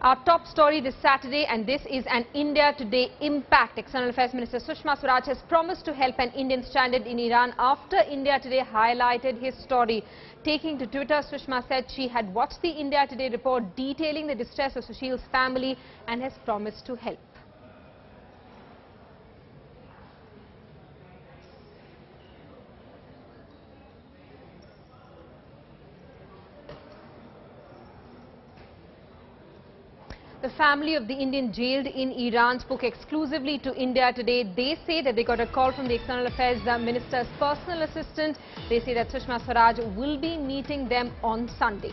Our top story this Saturday, and this is an India Today impact. External Affairs Minister Sushma Swaraj has promised to help an Indian stranded in Iran after India Today highlighted his story. Taking to Twitter, Sushma said she had watched the India Today report detailing the distress of Sushil's family and has promised to help. The family of the Indian jailed in Iran spoke exclusively to India Today. They say that they got a call from the External Affairs Minister's personal assistant. They say that Sushma Swaraj will be meeting them on Sunday.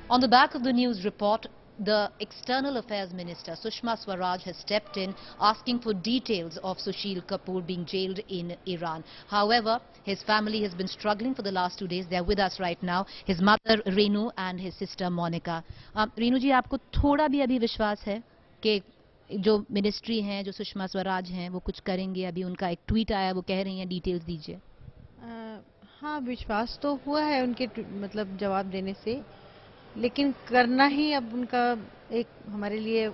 On the back of the news report, the External Affairs Minister, Sushma Swaraj, has stepped in asking for details of Sushil Kapoor being jailed in Iran. However, his family has been struggling for the last 2 days. They are with us right now. His mother, Renu, and his sister, Monica. Renu ji, आपको थोड़ा भी अभी विश्वास है कि जो ministry हैं, जो सुषमा स्वराज हैं, वो कुछ करेंगे? अभी उनका एक ट्वीट आया, वो कह रही हैं, डिटेल्स दीजिए। हाँ, विश्वास तो हुआ है उनके मतलब जवाब देने से, लेकिन करना ही अब उनका एक हमारे लिए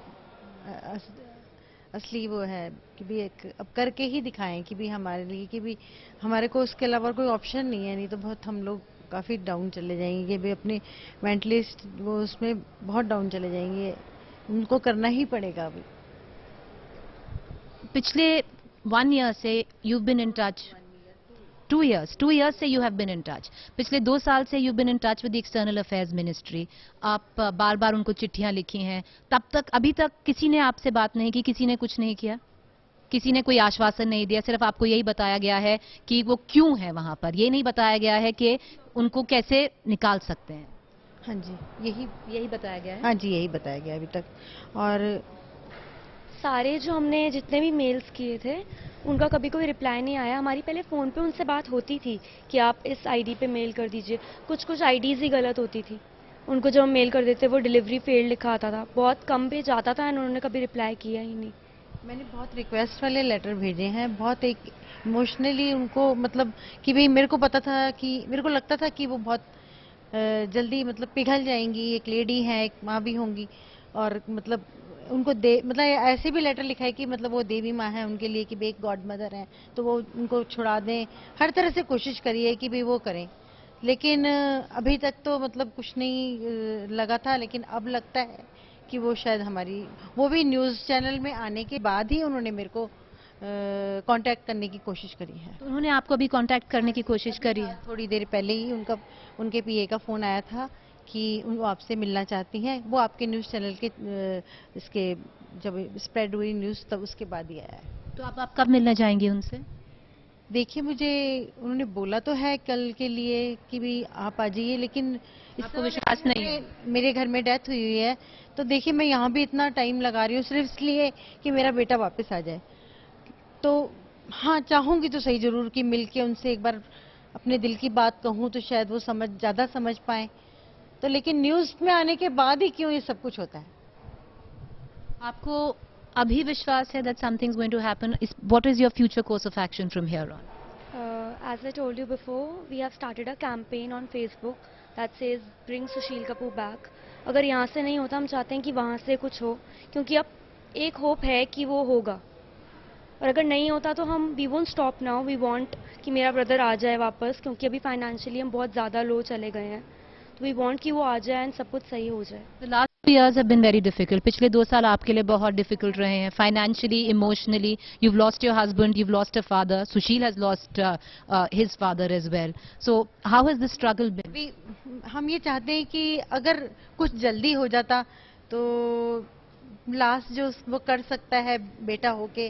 असली वो है कि भी एक अब करके ही दिखाएं कि भी हमारे लिए कि भी हमारे को उसके अलावा कोई ऑप्शन नहीं है। नहीं तो बहुत हम लोग काफ़ी डाउन चले जाएंगे, भी अपने मेंटलिस्ट वो उसमें बहुत डाउन चले जाएंगे। उनको करना ही पड़ेगा। अभी पिछले 1 year से you've been in touch. 2 years से you have been in touch. पिछले 2 साल से you've been in touch with the External Affairs Ministry. आप बार बार उनको चिट्ठियां लिखी हैं. तब तक अभी तक किसी ने आपसे बात नहीं की, किसी ने कुछ नहीं किया, किसी ने कोई आश्वासन नहीं दिया। सिर्फ आपको यही बताया गया है कि वो क्यों है वहां पर, ये नहीं बताया गया है कि उनको कैसे निकाल सकते हैं। हाँ जी, यही बताया गया है। हाँ जी, यही बताया गया अभी तक। और सारे जो हमने जितने भी मेल्स किए थे उनका कभी कोई रिप्लाई नहीं आया। हमारी पहले फ़ोन पे उनसे बात होती थी कि आप इस आईडी पे मेल कर दीजिए। कुछ आईडीज़ ही गलत होती थी। उनको जब हम मेल कर देते वो डिलीवरी फेल्ड लिखा आता था। बहुत कम पेज आता था, उन्होंने कभी रिप्लाई किया ही नहीं। मैंने बहुत रिक्वेस्ट वाले लेटर भेजे हैं, बहुत एक इमोशनली उनको मतलब कि भाई मेरे को पता था कि मेरे को लगता था कि वो बहुत जल्दी मतलब पिघल जाएंगी। एक लेडी है, एक माँ भी होंगी, और मतलब उनको मतलब ऐसे भी लेटर लिखा है कि मतलब वो देवी माँ है उनके लिए, कि भाई एक गॉड मदर है, तो वो उनको छुड़ा दें। हर तरह से कोशिश करिए कि भाई वो करें, लेकिन अभी तक तो मतलब कुछ नहीं लगा था। लेकिन अब लगता है कि वो शायद हमारी वो भी न्यूज़ चैनल में आने के बाद ही उन्होंने मेरे को कांटेक्ट करने की कोशिश करी है। तो उन्होंने आपको अभी कांटेक्ट करने की कोशिश करी है? थोड़ी देर पहले ही उनके पीए का फोन आया था कि वो आपसे मिलना चाहती हैं। वो आपके न्यूज़ चैनल के इसके जब स्प्रेड हुई न्यूज़ तब उसके बाद ही आया है। तो आप कब मिलने जाएंगे उनसे? देखिए, मुझे उन्होंने बोला तो है कल के लिए कि भी आप आ जाइए, लेकिन आपको विश्वास नहीं है? मेरे घर में डेथ हुई है, तो देखिए मैं यहाँ भी इतना टाइम लगा रही हूँ सिर्फ इसलिए कि मेरा बेटा वापस आ जाए। तो हाँ, चाहूंगी तो सही जरूर कि मिलके उनसे एक बार अपने दिल की बात कहूँ तो शायद वो ज्यादा समझ पाए। तो लेकिन न्यूज़ में आने के बाद ही क्यों ये सब कुछ होता है? आपको अभी विश्वास है that something's going to happen? What is your future course of action from here on? As I told you before, we have started a campaign on Facebook that says bring Sushil Kapoor back. अगर यहाँ से नहीं होता, हम चाहते हैं कि वहाँ से कुछ हो, क्योंकि अब एक होप है कि वो होगा। और अगर नहीं होता तो हम we won't stop now. We want कि मेरा ब्रदर आ जाए वापस, क्योंकि अभी फाइनेंशियली हम बहुत ज़्यादा लो चले गए हैं। तो वी वांट कि वो आ जाए एंड सब कुछ सही हो जाए। The last 2 years have been very difficult. पिछले 2 साल आपके लिए बहुत डिफिकल्ट रहे हैं, financially, emotionally. You've lost your husband, you've lost a father. Sushil has lost his father as well. So how has this struggle been? हम ये चाहते हैं कि अगर कुछ जल्दी हो जाता तो लास्ट जो वो कर सकता है बेटा होके,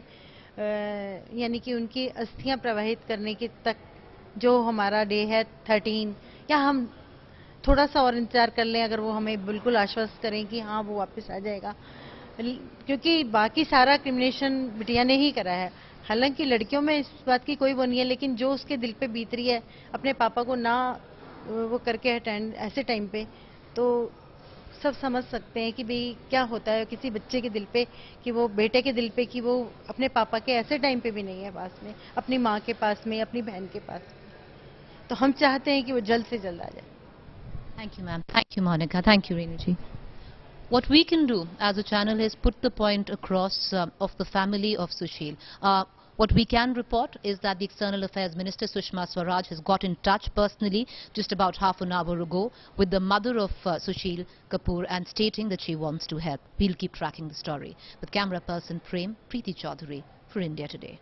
यानी कि उनकी अस्थियां प्रवाहित करने के तक जो हमारा डे है 13, या हम थोड़ा सा और इंतजार कर लें। अगर वो हमें बिल्कुल आश्वस्त करें कि हाँ वो वापस आ जाएगा, क्योंकि बाकी सारा क्रिमिनेशन बिटिया ने ही करा है। हालांकि लड़कियों में इस बात की कोई वो नहीं है, लेकिन जो उसके दिल पे बीत रही है अपने पापा को ना वो करके अटेंड ऐसे टाइम पे, तो सब समझ सकते हैं कि भाई क्या होता है किसी बच्चे के दिल पे, कि वो बेटे के दिल पे, कि वो अपने पापा के ऐसे टाइम पे भी नहीं है पास में, अपनी माँ के पास में, अपनी बहन के पास में। तो हम चाहते हैं कि वो जल्द से जल्द आ जाए। Thank you, ma'am. Thank you, Monica. Thank you, Renuji. What we can do as a channel is put the point across of the family of Sushil. What we can report is that the External Affairs Minister Sushma Swaraj has got in touch personally just about half an hour ago with the mother of Sushil Kapoor and stating that she wants to help. We'll keep tracking the story. With camera person Prem, Preeti Chaudhary for India Today.